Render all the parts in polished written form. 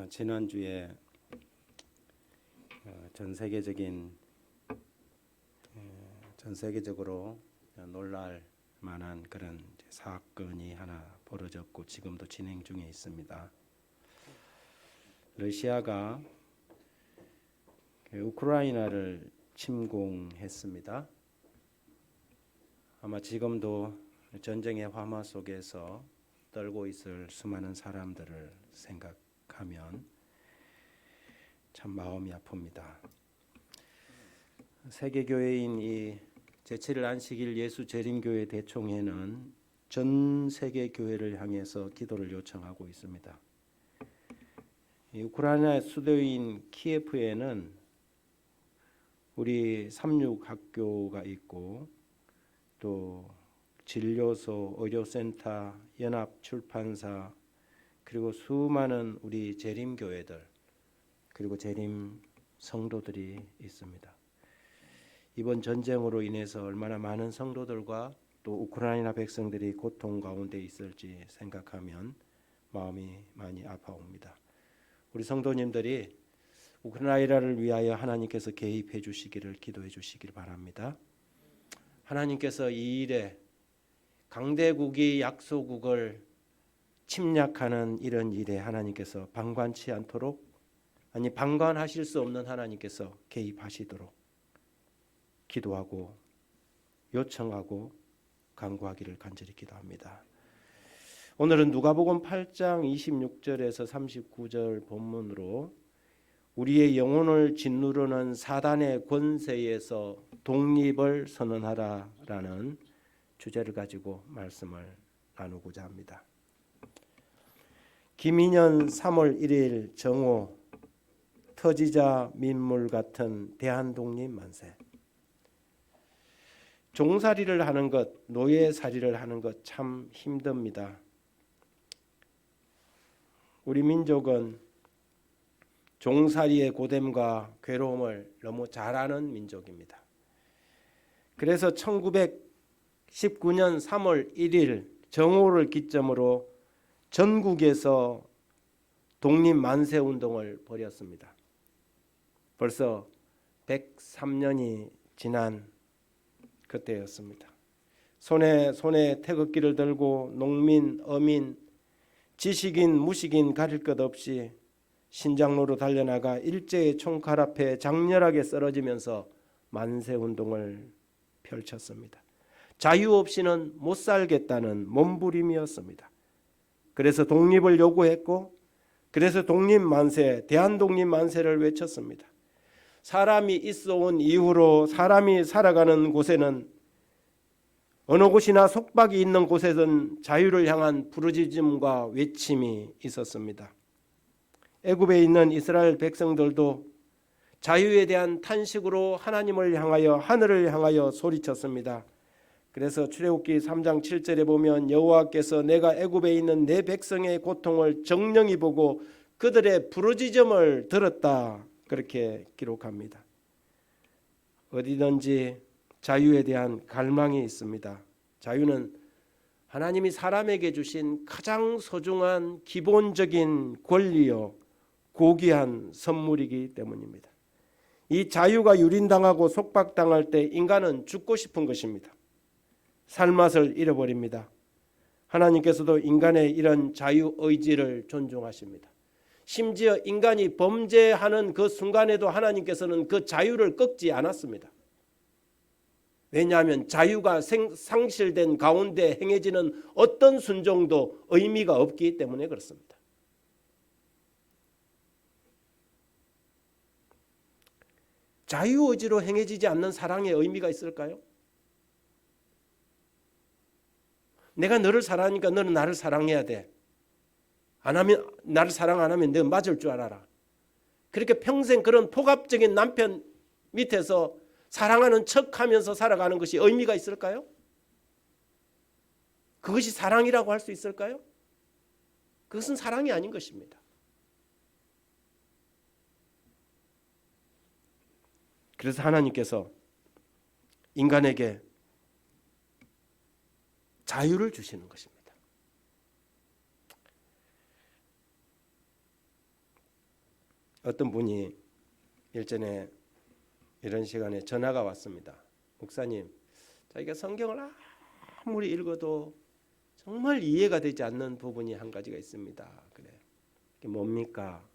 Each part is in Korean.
지난주에 전 세계적으로 놀랄 만한 그런 사건이 하나 벌어졌고 지금도 진행 중에 있습니다. 러시아가 우크라이나를 침공했습니다. 아마 지금도 전쟁의 화마 속에서 떨고 있을 수많은 사람들을 생각하면 참 마음이 아픕니다. 세계교회인 이 제7일 안식일 예수 재림교회 대총회는 전 세계 교회를 향해서 기도를 요청하고 있습니다. 이 우크라이나 수도인 키예프에는 우리 삼육학교가 있고 또 진료소, 의료센터, 연합출판사 그리고 수많은 우리 재림교회들 그리고 재림 성도들이 있습니다. 이번 전쟁으로 인해서 얼마나 많은 성도들과 또 우크라이나 백성들이 고통 가운데 있을지 생각하면 마음이 많이 아파옵니다. 우리 성도님들이 우크라이나를 위하여 하나님께서 개입해 주시기를 기도해 주시길 바랍니다. 하나님께서 이 일에 강대국이 약소국을 침략하는 이런 일에 하나님께서 방관치 않도록 아니 방관하실 수 없는 하나님께서 개입하시도록 기도하고 요청하고 간구하기를 간절히 기도합니다. 오늘은 누가복음 8장 26절에서 39절 본문으로 우리의 영혼을 짓누르는 사단의 권세에서 독립을 선언하라라는 주제를 가지고 말씀을 나누고자 합니다. 김인현 3월 1일 정오 터지자 민물 같은 대한독립 만세. 종살이를 하는 것, 노예살이를 하는 것 참 힘듭니다. 우리 민족은 종살이의 고됨과 괴로움을 너무 잘 아는 민족입니다. 그래서 1919년 3월 1일 정오를 기점으로 전국에서 독립만세운동을 벌였습니다. 벌써 103년이 지난 그때였습니다. 손에 태극기를 들고 농민, 어민, 지식인, 무식인 가릴 것 없이 신장로로 달려나가 일제의 총칼 앞에 장렬하게 쓰러지면서 만세운동을 펼쳤습니다. 자유 없이는 못 살겠다는 몸부림이었습니다. 그래서 독립을 요구했고 그래서 독립만세, 대한독립만세를 외쳤습니다. 사람이 있어온 이후로 사람이 살아가는 곳에는 어느 곳이나 속박이 있는 곳에는 자유를 향한 부르짖음과 외침이 있었습니다. 애굽에 있는 이스라엘 백성들도 자유에 대한 탄식으로 하나님을 향하여 하늘을 향하여 소리쳤습니다. 그래서 출애굽기 3장 7절에 보면 여호와께서 내가 애굽에 있는 내 백성의 고통을 정령히 보고 그들의 부르짖음을 들었다. 그렇게 기록합니다. 어디든지 자유에 대한 갈망이 있습니다. 자유는 하나님이 사람에게 주신 가장 소중한 기본적인 권리요 고귀한 선물이기 때문입니다. 이 자유가 유린당하고 속박당할 때 인간은 죽고 싶은 것입니다. 살맛을 잃어버립니다. 하나님께서도 인간의 이런 자유의지를 존중하십니다. 심지어 인간이 범죄하는 그 순간에도 하나님께서는 그 자유를 꺾지 않았습니다. 왜냐하면 자유가 상실된 가운데 행해지는 어떤 순종도 의미가 없기 때문에 그렇습니다. 자유의지로 행해지지 않는 사랑의 의미가 있을까요? 내가 너를 사랑하니까 너는 나를 사랑해야 돼. 안 하면 나를 사랑 안 하면 내가 맞을 줄 알아라. 그렇게 평생 그런 폭압적인 남편 밑에서 사랑하는 척하면서 살아가는 것이 의미가 있을까요? 그것이 사랑이라고 할 수 있을까요? 그것은 사랑이 아닌 것입니다. 그래서 하나님께서 인간에게 자유를 주시는 것입니다. 어떤 분이 일전에 이런 시간에 전화가 왔습니다. 목사님, 자기가 성경을 아무리 읽어도 정말 이해가 되지 않는 부분이 한 가지가 있습니다. 그래. 그게 뭡니까?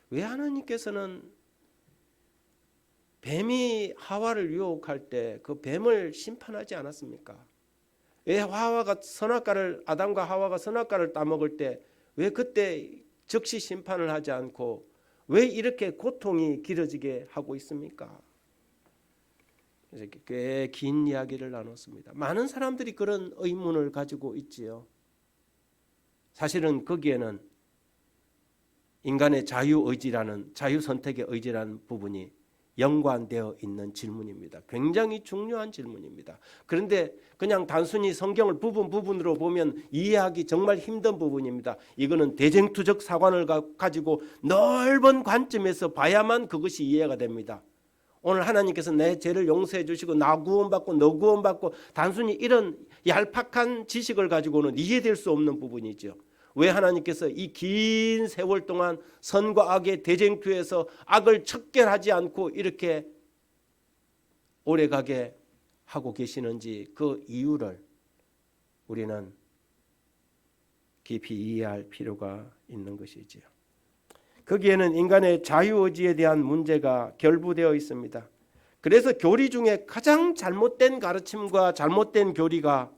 왜 하나님께서는 뱀이 하와를 유혹할 때 그 뱀을 심판하지 않았습니까? 왜 아담과 하와가 선악과를 따먹을 때 왜 그때 즉시 심판을 하지 않고 왜 이렇게 고통이 길어지게 하고 있습니까? 꽤 긴 이야기를 나눴습니다. 많은 사람들이 그런 의문을 가지고 있지요. 사실은 거기에는 인간의 자유의지라는 자유선택의 의지라는 부분이 연관되어 있는 질문입니다. 굉장히 중요한 질문입니다. 그런데 그냥 단순히 성경을 부분으로 보면 이해하기 정말 힘든 부분입니다. 이거는 대쟁투적 사관을 가지고 넓은 관점에서 봐야만 그것이 이해가 됩니다. 오늘 하나님께서 내 죄를 용서해 주시고 나 구원받고 너 구원받고 단순히 이런 얄팍한 지식을 가지고는 이해될 수 없는 부분이죠. 왜 하나님께서 이 긴 세월 동안 선과 악의 대쟁투에서 악을 척결하지 않고 이렇게 오래가게 하고 계시는지 그 이유를 우리는 깊이 이해할 필요가 있는 것이지요. 거기에는 인간의 자유의지에 대한 문제가 결부되어 있습니다. 그래서 교리 중에 가장 잘못된 가르침과 잘못된 교리가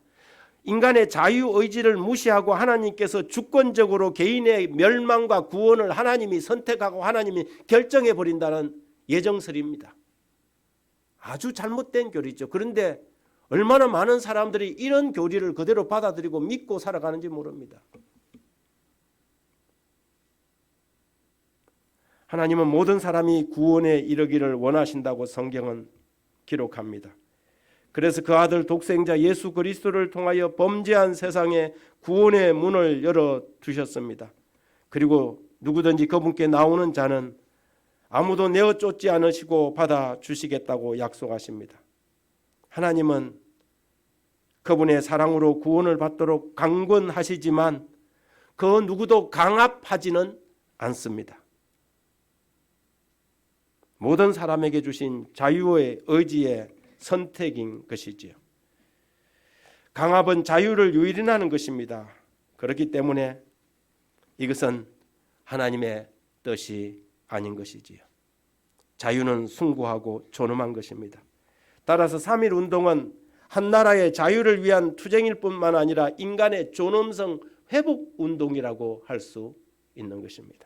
인간의 자유의지를 무시하고 하나님께서 주권적으로 개인의 멸망과 구원을 하나님이 선택하고 하나님이 결정해 버린다는 예정설입니다. 아주 잘못된 교리죠. 그런데 얼마나 많은 사람들이 이런 교리를 그대로 받아들이고 믿고 살아가는지 모릅니다. 하나님은 모든 사람이 구원에 이르기를 원하신다고 성경은 기록합니다. 그래서 그 아들 독생자 예수 그리스도를 통하여 범죄한 세상에 구원의 문을 열어두셨습니다. 그리고 누구든지 그분께 나오는 자는 아무도 내어 쫓지 않으시고 받아주시겠다고 약속하십니다. 하나님은 그분의 사랑으로 구원을 받도록 강권하시지만 그 누구도 강압하지는 않습니다. 모든 사람에게 주신 자유의 의지의 선택인 것이지요. 강압은 자유를 유린하는 것입니다. 그렇기 때문에 이것은 하나님의 뜻이 아닌 것이지요. 자유는 숭고하고 존엄한 것입니다. 따라서 3.1 운동은 한 나라의 자유를 위한 투쟁일 뿐만 아니라 인간의 존엄성 회복 운동이라고 할 수 있는 것입니다.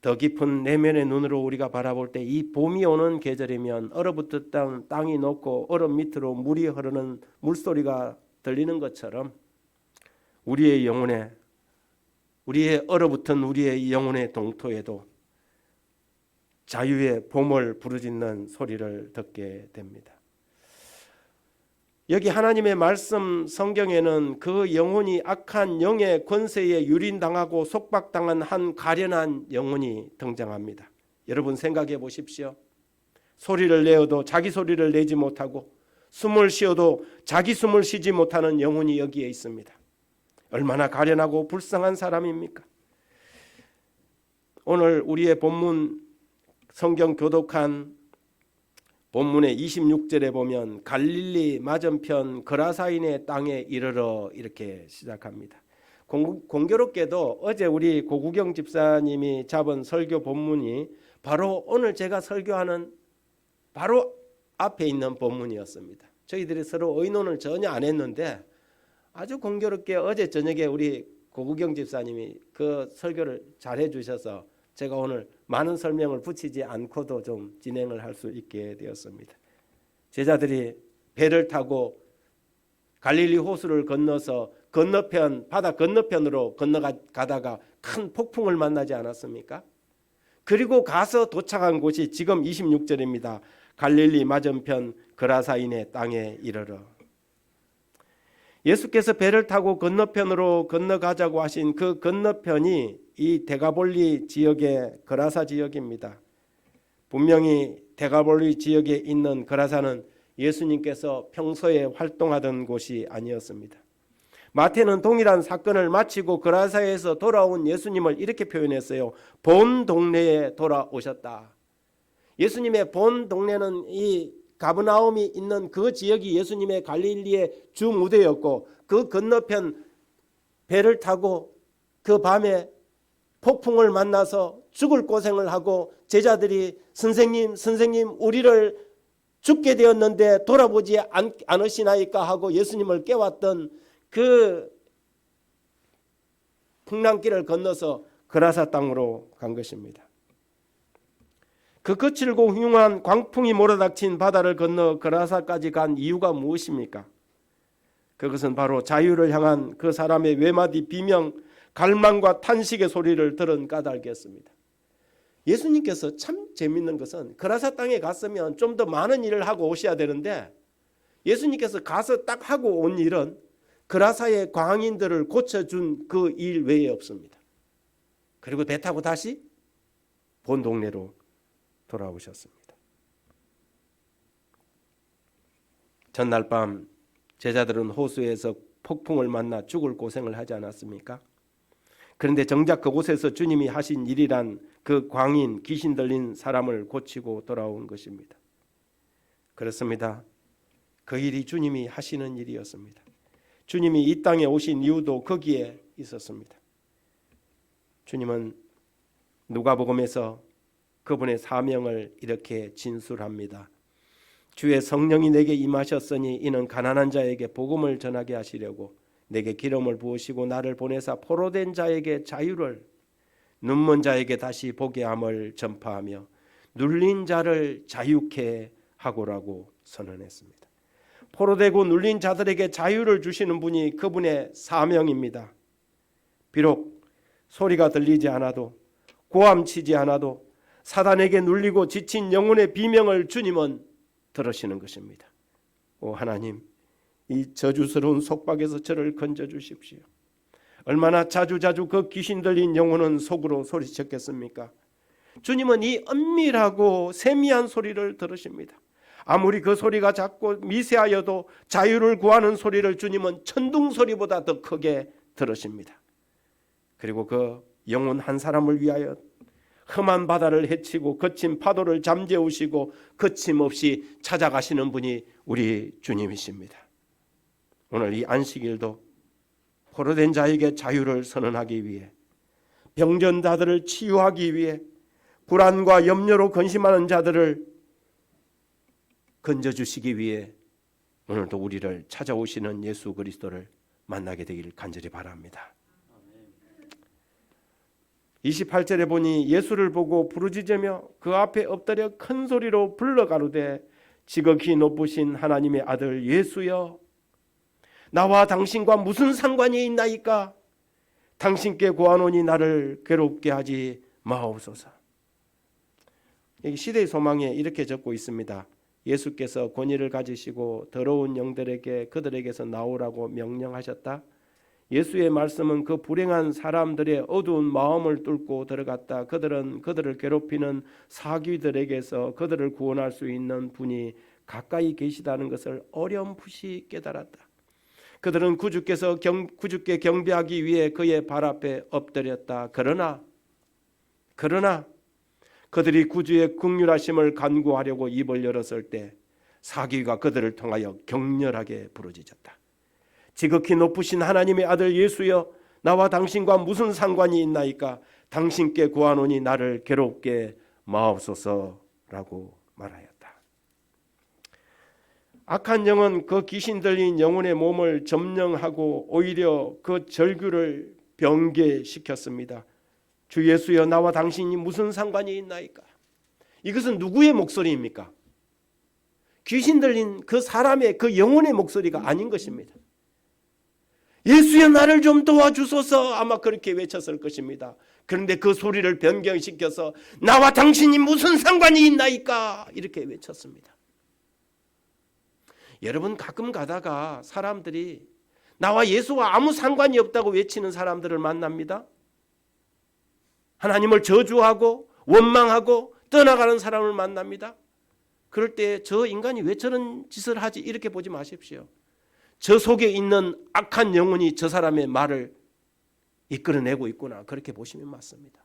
더 깊은 내면의 눈으로 우리가 바라볼 때 이 봄이 오는 계절이면 얼어붙었던 땅이 녹고 얼음 밑으로 물이 흐르는 물소리가 들리는 것처럼 우리의 얼어붙은 우리의 영혼의 동토에도 자유의 봄을 부르짖는 소리를 듣게 됩니다. 여기 하나님의 말씀 성경에는 그 영혼이 악한 영의 권세에 유린당하고 속박당한 한 가련한 영혼이 등장합니다. 여러분 생각해 보십시오. 소리를 내어도 자기 소리를 내지 못하고 숨을 쉬어도 자기 숨을 쉬지 못하는 영혼이 여기에 있습니다. 얼마나 가련하고 불쌍한 사람입니까? 오늘 우리의 본문 성경 교독한 본문의 26절에 보면 갈릴리 맞은편 거라사인의 땅에 이르러 이렇게 시작합니다. 공교롭게도 어제 우리 고구경 집사님이 잡은 설교 본문이 바로 오늘 제가 설교하는 바로 앞에 있는 본문이었습니다. 저희들이 서로 의논을 전혀 안 했는데 아주 공교롭게 어제 저녁에 우리 고구경 집사님이 그 설교를 잘 해주셔서 제가 오늘 많은 설명을 붙이지 않고도 좀 진행을 할 수 있게 되었습니다. 제자들이 배를 타고 갈릴리 호수를 건너서 바다 건너편으로 건너가다가 큰 폭풍을 만나지 않았습니까? 그리고 가서 도착한 곳이 지금 26절입니다. 갈릴리 맞은편 거라사인의 땅에 이르러. 예수께서 배를 타고 건너편으로 건너가자고 하신 그 건너편이 이 데가볼리 지역의 거라사 지역입니다. 분명히 데가볼리 지역에 있는 거라사는 예수님께서 평소에 활동하던 곳이 아니었습니다. 마태는 동일한 사건을 마치고 그라사에서 돌아온 예수님을 이렇게 표현했어요. 본 동네에 돌아오셨다. 예수님의 본 동네는 이 가브나움이 있는 그 지역이 예수님의 갈릴리의 주 무대였고, 그 건너편 배를 타고 그 밤에 폭풍을 만나서 죽을 고생을 하고 제자들이 선생님 우리를 죽게 되었는데 돌아보지 않으시나이까 하고 예수님을 깨웠던 그 풍랑길을 건너서 그라사 땅으로 간 것입니다. 그 거칠고 흉한 광풍이 몰아닥친 바다를 건너 그라사까지 간 이유가 무엇입니까? 그것은 바로 자유를 향한 그 사람의 외마디 비명, 갈망과 탄식의 소리를 들은 까닭이었습니다. 예수님께서 참 재밌는 것은 그라사 땅에 갔으면 좀 더 많은 일을 하고 오셔야 되는데, 예수님께서 가서 딱 하고 온 일은 그라사의 광인들을 고쳐준 그 일 외에 없습니다. 그리고 배 타고 다시 본 동네로 돌아오셨습니다. 전날 밤 제자들은 호수에서 폭풍을 만나 죽을 고생을 하지 않았습니까? 그런데 정작 그곳에서 주님이 하신 일이란 그 광인, 귀신 들린 사람을 고치고 돌아온 것입니다. 그렇습니다. 그 일이 주님이 하시는 일이었습니다. 주님이 이 땅에 오신 이유도 거기에 있었습니다. 주님은 누가복음에서 그분의 사명을 이렇게 진술합니다. 주의 성령이 내게 임하셨으니 이는 가난한 자에게 복음을 전하게 하시려고 내게 기름을 부으시고 나를 보내사 포로된 자에게 자유를, 눈먼 자에게 다시 보게 함을 전파하며 눌린 자를 자유케 하고라고 선언했습니다. 포로되고 눌린 자들에게 자유를 주시는 분이 그분의 사명입니다. 비록 소리가 들리지 않아도, 고함치지 않아도 사단에게 눌리고 지친 영혼의 비명을 주님은 들으시는 것입니다. 오 하나님, 이 저주스러운 속박에서 저를 건져주십시오. 얼마나 자주자주 그 귀신 들린 영혼은 속으로 소리쳤겠습니까? 주님은 이 은밀하고 세미한 소리를 들으십니다. 아무리 그 소리가 작고 미세하여도 자유를 구하는 소리를 주님은 천둥 소리보다 더 크게 들으십니다. 그리고 그 영혼 한 사람을 위하여 험한 바다를 헤치고 거친 파도를 잠재우시고 거침없이 찾아가시는 분이 우리 주님이십니다. 오늘 이 안식일도 포로된 자에게 자유를 선언하기 위해, 병든 자들을 치유하기 위해, 불안과 염려로 근심하는 자들을 건져주시기 위해 오늘도 우리를 찾아오시는 예수 그리스도를 만나게 되길 간절히 바랍니다. 28절에 보니 예수를 보고 부르짖으며 그 앞에 엎드려 큰 소리로 불러 가로되 지극히 높으신 하나님의 아들 예수여, 나와 당신과 무슨 상관이 있나이까? 당신께 구하노니 나를 괴롭게 하지 마옵소서. 여기 시대의 소망에 이렇게 적고 있습니다. 예수께서 권위를 가지시고 더러운 영들에게 그들에게서 나오라고 명령하셨다. 예수의 말씀은 그 불행한 사람들의 어두운 마음을 뚫고 들어갔다. 그들은 그들을 괴롭히는 사귀들에게서 그들을 구원할 수 있는 분이 가까이 계시다는 것을 어렴풋이 깨달았다. 그들은 구주께 경배하기 위해 그의 발 앞에 엎드렸다. 그러나 그들이 구주의 긍휼하심을 간구하려고 입을 열었을 때 사귀가 그들을 통하여 격렬하게 부르짖었다. 지극히 높으신 하나님의 아들 예수여, 나와 당신과 무슨 상관이 있나이까? 당신께 구하노니 나를 괴롭게 마옵소서라고 말하였다. 악한 영은 그 귀신 들린 영혼의 몸을 점령하고 오히려 그 절규를 병개시켰습니다. 주 예수여, 나와 당신이 무슨 상관이 있나이까? 이것은 누구의 목소리입니까? 귀신 들린 그 사람의 그 영혼의 목소리가 아닌 것입니다. 예수여, 나를 좀 도와주소서, 아마 그렇게 외쳤을 것입니다. 그런데 그 소리를 변경시켜서 나와 당신이 무슨 상관이 있나이까? 이렇게 외쳤습니다. 여러분, 가끔 가다가 사람들이 나와 예수와 아무 상관이 없다고 외치는 사람들을 만납니다. 하나님을 저주하고 원망하고 떠나가는 사람을 만납니다. 그럴 때 저 인간이 왜 저런 짓을 하지? 이렇게 보지 마십시오. 저 속에 있는 악한 영혼이 저 사람의 말을 이끌어내고 있구나. 그렇게 보시면 맞습니다.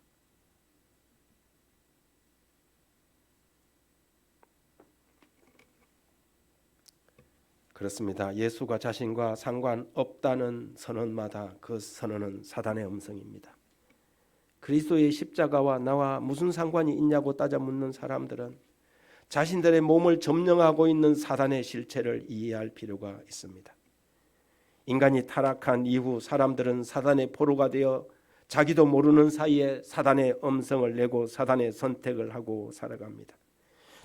그렇습니다. 예수가 자신과 상관없다는 선언마다 그 선언은 사단의 음성입니다. 그리스도의 십자가와 나와 무슨 상관이 있냐고 따져 묻는 사람들은 자신들의 몸을 점령하고 있는 사단의 실체를 이해할 필요가 있습니다. 인간이 타락한 이후 사람들은 사단의 포로가 되어 자기도 모르는 사이에 사단의 음성을 내고 사단의 선택을 하고 살아갑니다.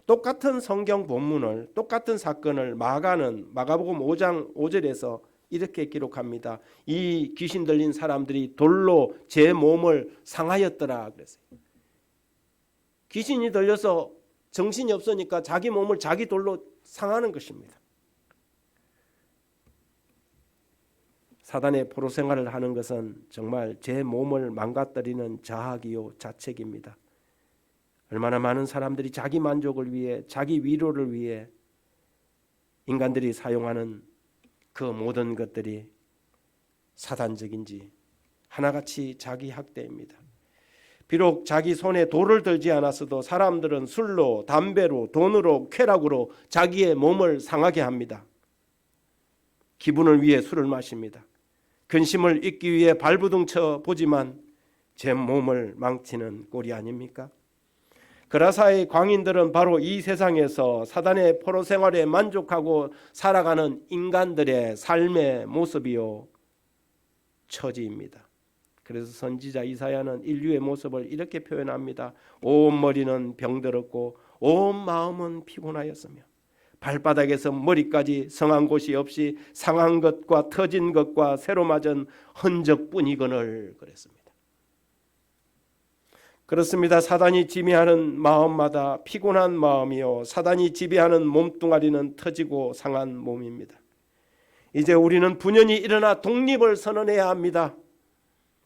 똑같은 성경 본문을, 똑같은 사건을 마가복음 5장 5절에서 이렇게 기록합니다. 이 귀신 들린 사람들이 돌로 제 몸을 상하였더라 그랬어요. 귀신이 들려서 정신이 없으니까 자기 몸을 자기 돌로 상하는 것입니다. 사단의 포로 생활을 하는 것은 정말 제 몸을 망가뜨리는 자학이요 자책입니다. 얼마나 많은 사람들이 자기 만족을 위해, 자기 위로를 위해 인간들이 사용하는 그 모든 것들이 사단적인지 하나같이 자기 학대입니다. 비록 자기 손에 돌을 들지 않았어도 사람들은 술로, 담배로, 돈으로, 쾌락으로 자기의 몸을 상하게 합니다. 기분을 위해 술을 마십니다. 근심을 잊기 위해 발부둥쳐 보지만 제 몸을 망치는 꼴이 아닙니까? 그라사의 광인들은 바로 이 세상에서 사단의 포로 생활에 만족하고 살아가는 인간들의 삶의 모습이요 처지입니다. 그래서 선지자 이사야는 인류의 모습을 이렇게 표현합니다. 온 머리는 병들었고 온 마음은 피곤하였으며 발바닥에서 머리까지 성한 곳이 없이 상한 것과 터진 것과 새로 맞은 흔적뿐이거늘 그랬습니다. 그렇습니다. 사단이 지배하는 마음마다 피곤한 마음이요 사단이 지배하는 몸뚱아리는 터지고 상한 몸입니다. 이제 우리는 분연히 일어나 독립을 선언해야 합니다.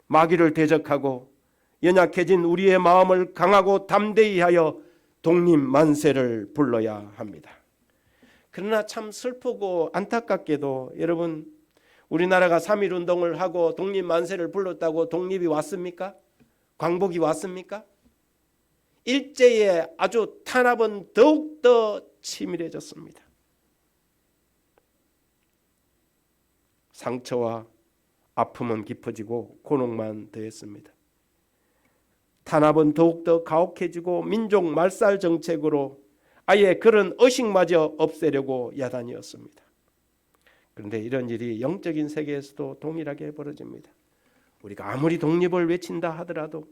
마귀를 대적하고 연약해진 우리의 마음을 강하고 담대히 하여 독립 만세를 불러야 합니다. 그러나 참 슬프고 안타깝게도 여러분 우리나라가 3.1운동을 하고 독립 만세를 불렀다고 독립이 왔습니까? 광복이 왔습니까? 일제의 아주 탄압은 더욱더 치밀해졌습니다. 상처와 아픔은 깊어지고 곤혹만 더했습니다. 탄압은 더욱더 가혹해지고 민족 말살 정책으로 아예 그런 의식마저 없애려고 야단이었습니다. 그런데 이런 일이 영적인 세계에서도 동일하게 벌어집니다. 우리가 아무리 독립을 외친다 하더라도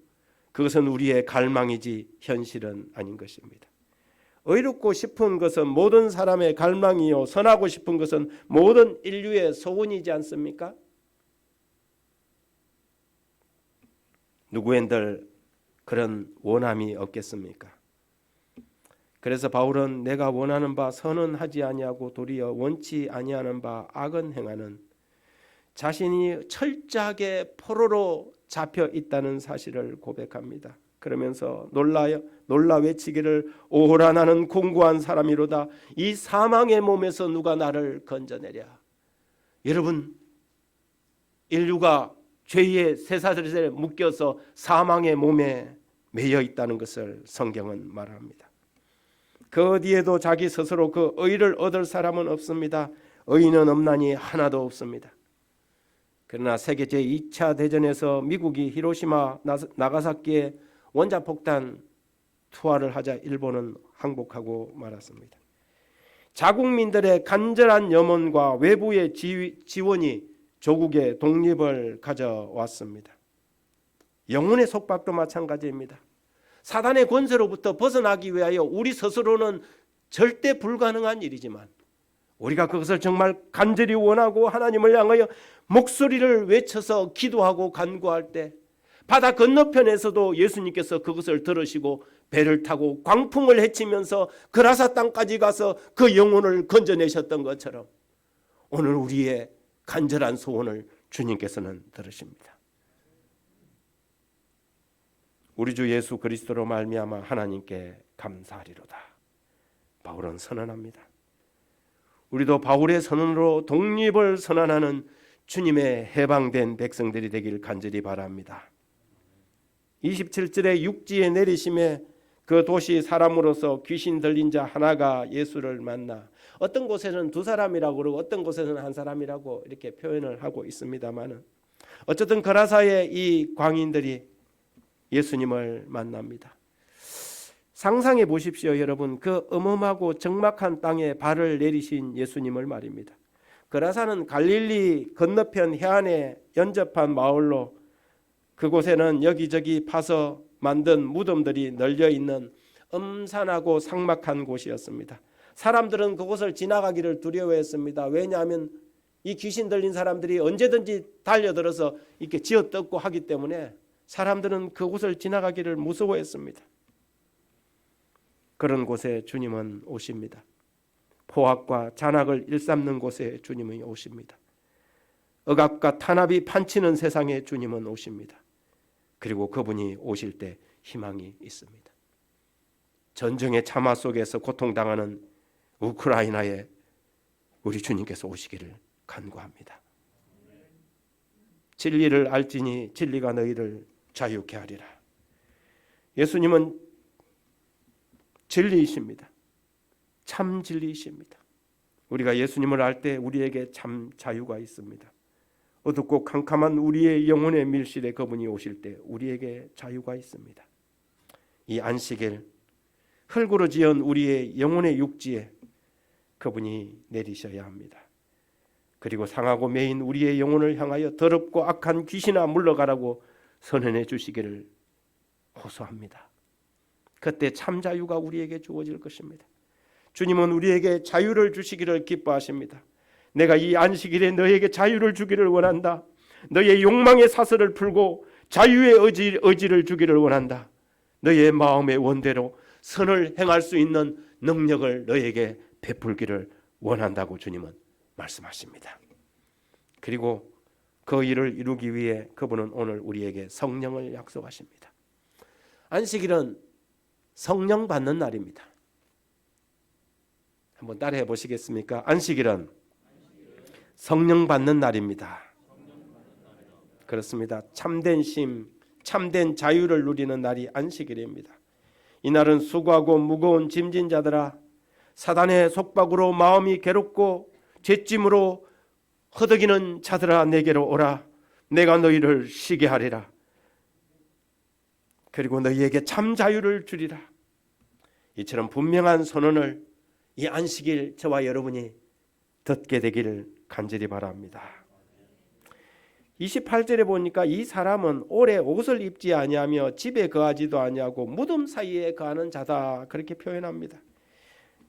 그것은 우리의 갈망이지 현실은 아닌 것입니다. 의롭고 싶은 것은 모든 사람의 갈망이요 선하고 싶은 것은 모든 인류의 소원이지 않습니까? 누구엔들 그런 원함이 없겠습니까? 그래서 바울은 내가 원하는 바 선은 하지 아니하고 도리어 원치 아니하는 바 악은 행하는 자신이 철저하게 포로로 잡혀 있다는 사실을 고백합니다. 그러면서 놀라 외치기를 오호라 나는 공고한 사람이로다. 이 사망의 몸에서 누가 나를 건져내랴. 여러분 인류가 죄의 쇠사슬에 묶여서 사망의 몸에 매여 있다는 것을 성경은 말합니다. 그 어디에도 자기 스스로 그 의를 얻을 사람은 없습니다. 의인은 없나니 하나도 없습니다. 그러나 세계 제2차 대전에서 미국이 히로시마 나가사키에 원자폭탄 투하를 하자 일본은 항복하고 말았습니다. 자국민들의 간절한 염원과 외부의 지원이 조국의 독립을 가져왔습니다. 영혼의 속박도 마찬가지입니다. 사단의 권세로부터 벗어나기 위하여 우리 스스로는 절대 불가능한 일이지만 우리가 그것을 정말 간절히 원하고 하나님을 향하여 목소리를 외쳐서 기도하고 간구할 때 바다 건너편에서도 예수님께서 그것을 들으시고 배를 타고 광풍을 헤치면서 그라사 땅까지 가서 그 영혼을 건져내셨던 것처럼 오늘 우리의 간절한 소원을 주님께서는 들으십니다. 우리 주 예수 그리스도로 말미암아 하나님께 감사하리로다. 바울은 선언합니다. 우리도 바울의 선언으로 독립을 선언하는 주님의 해방된 백성들이 되길 간절히 바랍니다. 27절에 육지에 내리심에 그 도시 사람으로서 귀신 들린 자 하나가 예수를 만나, 어떤 곳에는 두 사람이라고 그러고 어떤 곳에는 한 사람이라고 이렇게 표현을 하고 있습니다만은 어쨌든 거라사의 이 광인들이 예수님을 만납니다. 상상해 보십시오, 여러분. 그 어마어마하고 적막한 땅에 발을 내리신 예수님을 말입니다. 거라사는 갈릴리 건너편 해안에 연접한 마을로 그곳에는 여기저기 파서 만든 무덤들이 널려 있는 음산하고 삭막한 곳이었습니다. 사람들은 그곳을 지나가기를 두려워했습니다. 왜냐하면 이 귀신 들린 사람들이 언제든지 달려들어서 이렇게 쥐어뜯고 하기 때문에 사람들은 그곳을 지나가기를 무서워했습니다. 그런 곳에 주님은 오십니다. 포악과 잔악을 일삼는 곳에 주님이 오십니다. 억압과 탄압이 판치는 세상에 주님은 오십니다. 그리고 그분이 오실 때 희망이 있습니다. 전쟁의 참화 속에서 고통당하는 우크라이나에 우리 주님께서 오시기를 간구합니다. 진리를 알지니 진리가 너희를 자유케 하리라. 예수님은 진리이십니다. 참 진리이십니다. 우리가 예수님을 알 때 우리에게 참 자유가 있습니다. 어둡고 캄캄한 우리의 영혼의 밀실에 그분이 오실 때 우리에게 자유가 있습니다. 이 안식일 흙으로 지은 우리의 영혼의 육지에 그분이 내리셔야 합니다. 그리고 상하고 매인 우리의 영혼을 향하여 더럽고 악한 귀신아 물러가라고 선언해 주시기를 호소합니다. 그때 참 자유가 우리에게 주어질 것입니다. 주님은 우리에게 자유를 주시기를 기뻐하십니다. 내가 이 안식일에 너에게 자유를 주기를 원한다. 너의 욕망의 사슬을 풀고 자유의 의지를 주기를 원한다. 너의 마음의 원대로 선을 행할 수 있는 능력을 너에게 베풀기를 원한다고 주님은 말씀하십니다. 그리고 그 일을 이루기 위해 그분은 오늘 우리에게 성령을 약속하십니다. 안식일은 성령 받는 날입니다. 한번 따라해 보시겠습니까? 안식일은 성령 받는 날입니다. 그렇습니다. 참된 쉼, 참된 자유를 누리는 날이 안식일입니다. 이날은 수고하고 무거운 짐진 자들아, 사단의 속박으로 마음이 괴롭고 죄짐으로 허덕이는 자들아 내게로 오라. 내가 너희를 쉬게 하리라. 그리고 너희에게 참 자유를 주리라. 이처럼 분명한 선언을 이 안식일 저와 여러분이 듣게 되기를 간절히 바랍니다. 28절에 보니까 이 사람은 오래 옷을 입지 아니하며 집에 거하지도 아니하고 무덤 사이에 거하는 자다, 그렇게 표현합니다.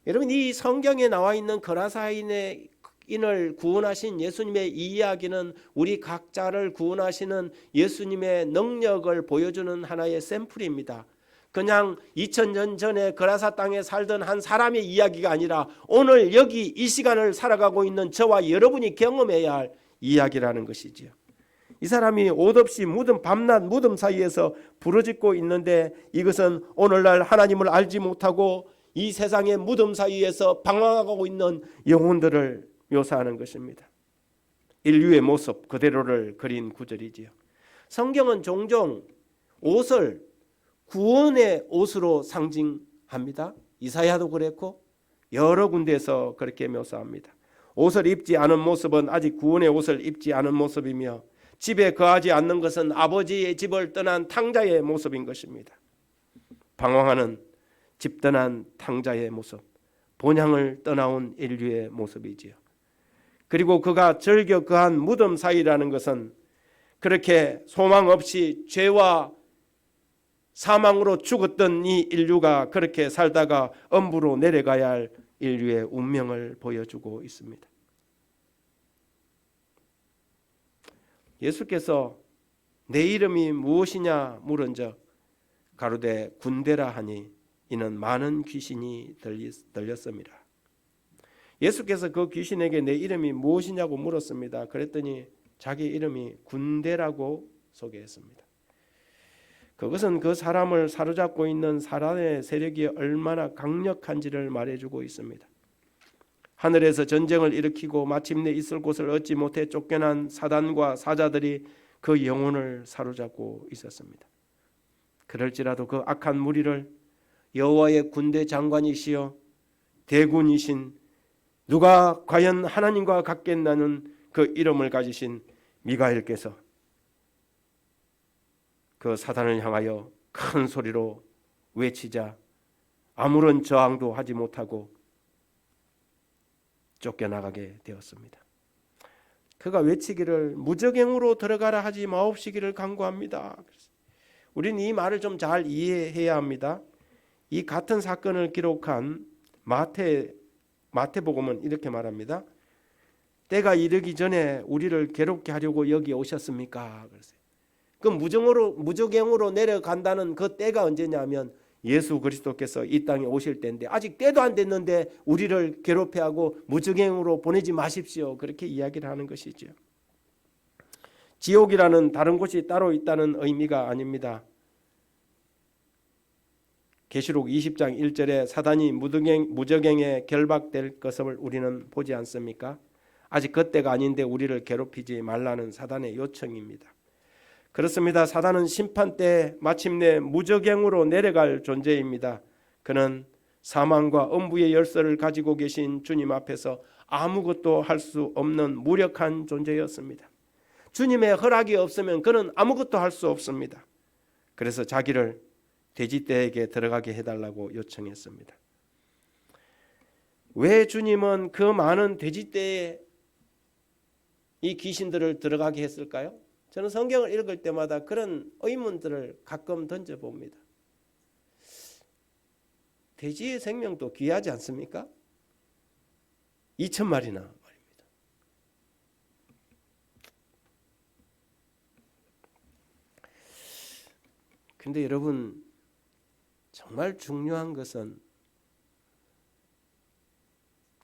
여러분, 이 성경에 나와 있는 거라사인을 구원하신 예수님의 이 이야기는 우리 각자를 구원하시는 예수님의 능력을 보여주는 하나의 샘플입니다. 그냥 2000년 전에 거라사 땅에 살던 한 사람의 이야기가 아니라 오늘 여기 이 시간을 살아가고 있는 저와 여러분이 경험해야 할 이야기라는 것이지요. 이 사람이 옷 없이 밤낮 무덤 사이에서 부르짖고 있는데 이것은 오늘날 하나님을 알지 못하고 이 세상의 무덤 사이에서 방황하고 있는 영혼들을 묘사하는 것입니다. 인류의 모습 그대로를 그린 구절이지요. 성경은 종종 옷을 구원의 옷으로 상징합니다. 이사야도 그랬고 여러 군데에서 그렇게 묘사합니다. 옷을 입지 않은 모습은 아직 구원의 옷을 입지 않은 모습이며 집에 거하지 않는 것은 아버지의 집을 떠난 탕자의 모습인 것입니다. 방황하는 집 떠난 탕자의 모습, 본향을 떠나온 인류의 모습이지요. 그리고 그가 즐겨 거한 무덤 사이라는 것은 그렇게 소망 없이 죄와 사망으로 죽었던 이 인류가 그렇게 살다가 엄부로 내려가야 할 인류의 운명을 보여주고 있습니다. 예수께서 내 이름이 무엇이냐 물은즉 가로되 군대라 하니 이는 많은 귀신이 들렸습니다. 예수께서 그 귀신에게 내 이름이 무엇이냐고 물었습니다. 그랬더니 자기 이름이 군대라고 소개했습니다. 그것은 그 사람을 사로잡고 있는 사단의 세력이 얼마나 강력한지를 말해주고 있습니다. 하늘에서 전쟁을 일으키고 마침내 있을 곳을 얻지 못해 쫓겨난 사단과 사자들이 그 영혼을 사로잡고 있었습니다. 그럴지라도 그 악한 무리를 여호와의 군대 장관이시여 대군이신 누가 과연 하나님과 같겠나는 그 이름을 가지신 미가엘께서 그 사단을 향하여 큰 소리로 외치자 아무런 저항도 하지 못하고 쫓겨나가게 되었습니다. 그가 외치기를 무적행으로 들어가라 하지 마옵시기를 간구합니다. 우리는 이 말을 좀 잘 이해해야 합니다. 이 같은 사건을 기록한 마태복음은 이렇게 말합니다. 때가 이르기 전에 우리를 괴롭게 하려고 여기 오셨습니까? 그랬어요. 그 무적행으로 내려간다는 그 때가 언제냐면 예수 그리스도께서 이 땅에 오실 때인데 아직 때도 안 됐는데 우리를 괴롭혀하고 무적행으로 보내지 마십시오. 그렇게 이야기를 하는 것이죠. 지옥이라는 다른 곳이 따로 있다는 의미가 아닙니다. 계시록 20장 1절에 사단이 무적행에 결박될 것을 우리는 보지 않습니까? 아직 그때가 아닌데 우리를 괴롭히지 말라는 사단의 요청입니다. 그렇습니다. 사단은 심판 때 마침내 무적행으로 내려갈 존재입니다. 그는 사망과 음부의 열쇠를 가지고 계신 주님 앞에서 아무것도 할 수 없는 무력한 존재였습니다. 주님의 허락이 없으면 그는 아무것도 할 수 없습니다. 그래서 자기를 돼지떼에게 들어가게 해달라고 요청했습니다. 왜 주님은 그 많은 돼지떼에 이 귀신들을 들어가게 했을까요? 저는 성경을 읽을 때마다 그런 의문들을 가끔 던져봅니다. 돼지의 생명도 귀하지 않습니까? 2,000마리나 말입니다. 근데 여러분 정말 중요한 것은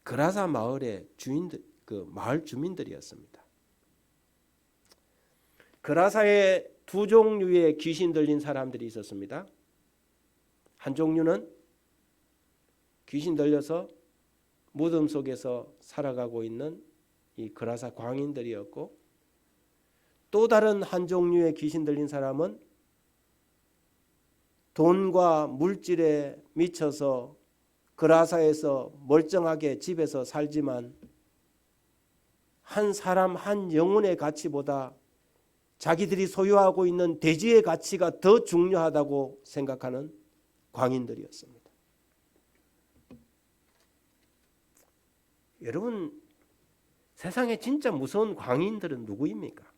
그라사 마을의 주인들, 그 마을 주민들이었습니다. 그라사에 두 종류의 귀신 들린 사람들이 있었습니다. 한 종류는 귀신 들려서 무덤 속에서 살아가고 있는 이 그라사 광인들이었고, 또 다른 한 종류의 귀신 들린 사람은 돈과 물질에 미쳐서 그라사에서 멀쩡하게 집에서 살지만 한 사람 한 영혼의 가치보다 자기들이 소유하고 있는 대지의 가치가 더 중요하다고 생각하는 광인들이었습니다. 여러분, 세상에 진짜 무서운 광인들은 누구입니까?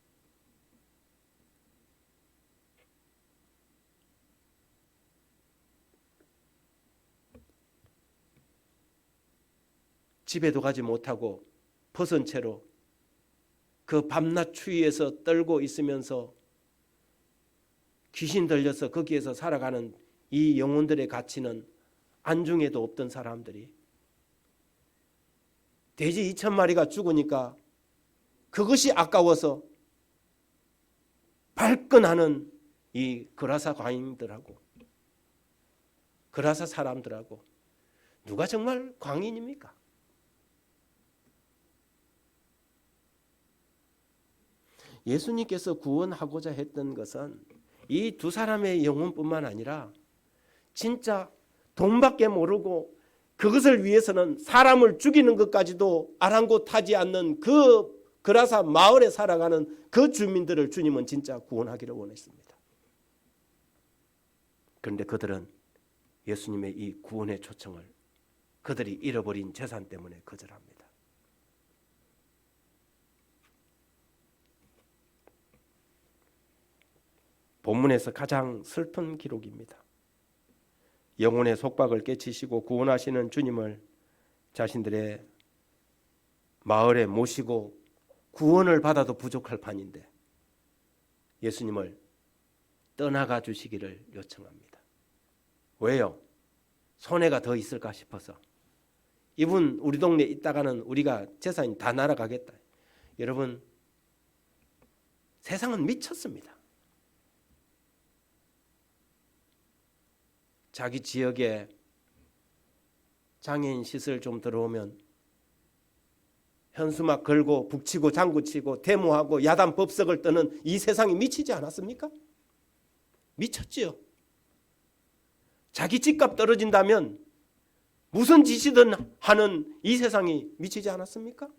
집에도 가지 못하고 벗은 채로 그 밤낮 추위에서 떨고 있으면서 귀신 들려서 거기에서 살아가는 이 영혼들의 가치는 안중에도 없던 사람들이 돼지 2,000마리가 죽으니까 그것이 아까워서 발끈하는 이 그라사 광인들하고 그라사 사람들하고 누가 정말 광인입니까? 예수님께서 구원하고자 했던 것은 이 두 사람의 영혼뿐만 아니라 진짜 돈밖에 모르고 그것을 위해서는 사람을 죽이는 것까지도 아랑곳하지 않는 그 그라사 마을에 살아가는 그 주민들을 주님은 진짜 구원하기를 원했습니다. 그런데 그들은 예수님의 이 구원의 초청을 그들이 잃어버린 재산 때문에 거절합니다. 본문에서 가장 슬픈 기록입니다. 영혼의 속박을 깨치시고 구원하시는 주님을 자신들의 마을에 모시고 구원을 받아도 부족할 판인데 예수님을 떠나가 주시기를 요청합니다. 왜요? 손해가 더 있을까 싶어서. 이분 우리 동네에 있다가는 우리가 재산이 다 날아가겠다. 여러분, 세상은 미쳤습니다. 자기 지역에 장애인 시설 좀 들어오면 현수막 걸고 북치고 장구치고 데모하고 야단 법석을 떠는 이 세상이 미치지 않았습니까? 미쳤지요. 자기 집값 떨어진다면 무슨 짓이든 하는 이 세상이 미치지 않았습니까?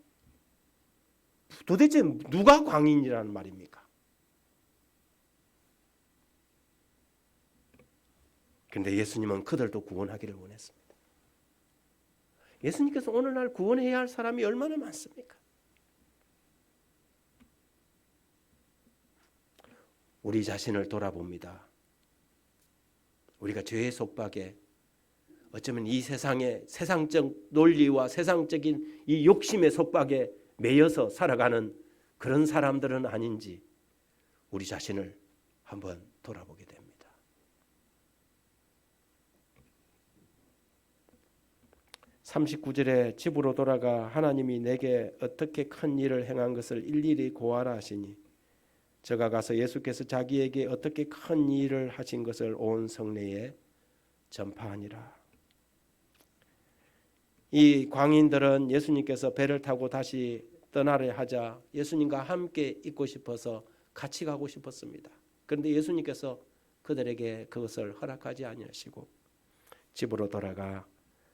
도대체 누가 광인이라는 말입니까? 그런데 예수님은 그들도 구원하기를 원했습니다. 예수님께서 오늘날 구원해야 할 사람이 얼마나 많습니까? 우리 자신을 돌아봅니다. 우리가 죄의 속박에 어쩌면 이 세상의 세상적 논리와 세상적인 이 욕심의 속박에 매여서 살아가는 그런 사람들은 아닌지 우리 자신을 한번 돌아보게 됩니다. 39절에 집으로 돌아가 하나님이 내게 어떻게 큰 일을 행한 것을 일일이 고하라 하시니 저가 가서 예수께서 자기에게 어떻게 큰 일을 하신 것을 온 성내에 전파하니라. 이 광인들은 예수님께서 배를 타고 다시 떠나려 하자 예수님과 함께 있고 싶어서 같이 가고 싶었습니다. 그런데 예수님께서 그들에게 그것을 허락하지 아니하시고 집으로 돌아가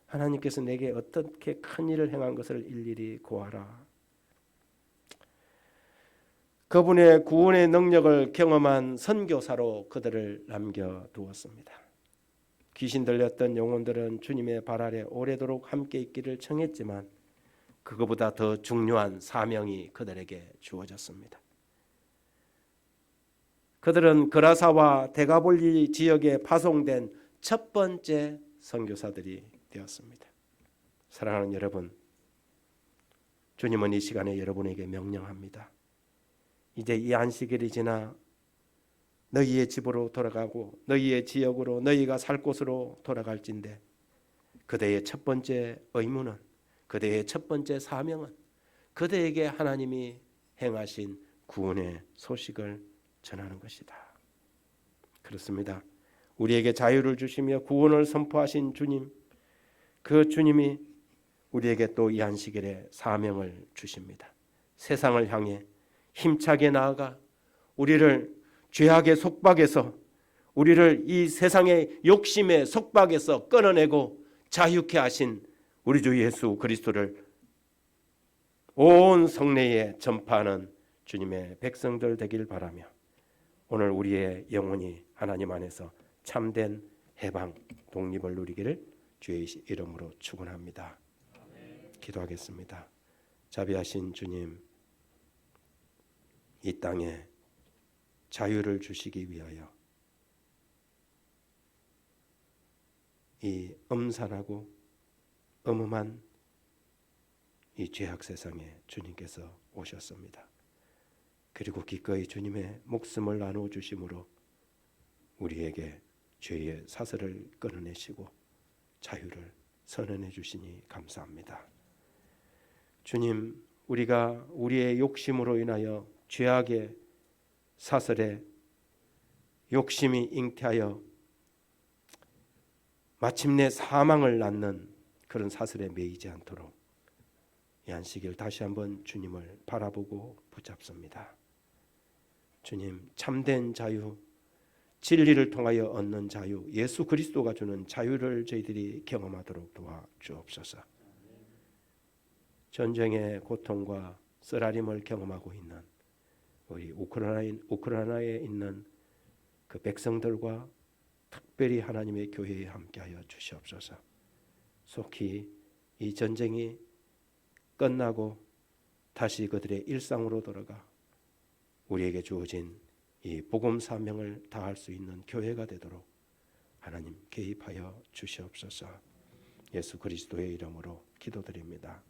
하나님께서 내게 어떻게 큰 일을 행한 것을 일일이 고하라. 그분의 구원의 능력을 경험한 선교사로 그들을 남겨두었습니다. 귀신 들렸던 영혼들은 주님의 발 아래 오래도록 함께 있기를 청했지만 그것보다 더 중요한 사명이 그들에게 주어졌습니다. 그들은 그라사와 데가볼리 지역에 파송된 첫 번째 선교사들이 되었습니다. 사랑하는 여러분, 주님은 이 시간에 여러분에게 명령합니다. 이제 이 안식일이 지나 너희의 집으로 돌아가고 너희의 지역으로 너희가 살 곳으로 돌아갈진대 그대의 첫 번째 의무는, 그대의 첫 번째 사명은 그대에게 하나님이 행하신 구원의 소식을 전하는 것이다. 그렇습니다. 우리에게 자유를 주시며 구원을 선포하신 주님, 그 주님이 우리에게 또 이 안식일에 사명을 주십니다. 세상을 향해 힘차게 나아가 우리를 죄악의 속박에서, 우리를 이 세상의 욕심의 속박에서 끊어내고 자유케 하신 우리 주 예수 그리스도를 온 성내에 전파하는 주님의 백성들 되길 바라며 오늘 우리의 영혼이 하나님 안에서 참된 해방, 독립을 누리기를 주의 이름으로 축원합니다. 기도하겠습니다. 자비하신 주님, 이 땅에 자유를 주시기 위하여 이 음산하고 음음한 이 죄악 세상에 주님께서 오셨습니다. 그리고 기꺼이 주님의 목숨을 나누어 주심으로 우리에게 죄의 사슬을 끊어내시고 자유를 선언해 주시니 감사합니다. 주님, 우리가 우리의 욕심으로 인하여 죄악의 사슬에 욕심이 잉태하여 마침내 사망을 낳는 그런 사슬에 매이지 않도록 이 안식일 다시 한번 주님을 바라보고 붙잡습니다. 주님, 참된 자유, 진리를 통하여 얻는 자유, 예수 그리스도가 주는 자유를 저희들이 경험하도록 도와주옵소서. 전쟁의 고통과 쓰라림을 경험하고 있는 우리 우크라이나에 있는 그 백성들과 특별히 하나님의 교회에 함께하여 주시옵소서. 속히 이 전쟁이 끝나고 다시 그들의 일상으로 돌아가 우리에게 주어진 이 복음 사명을 다할 수 있는 교회가 되도록 하나님 개입하여 주시옵소서. 예수 그리스도의 이름으로 기도드립니다.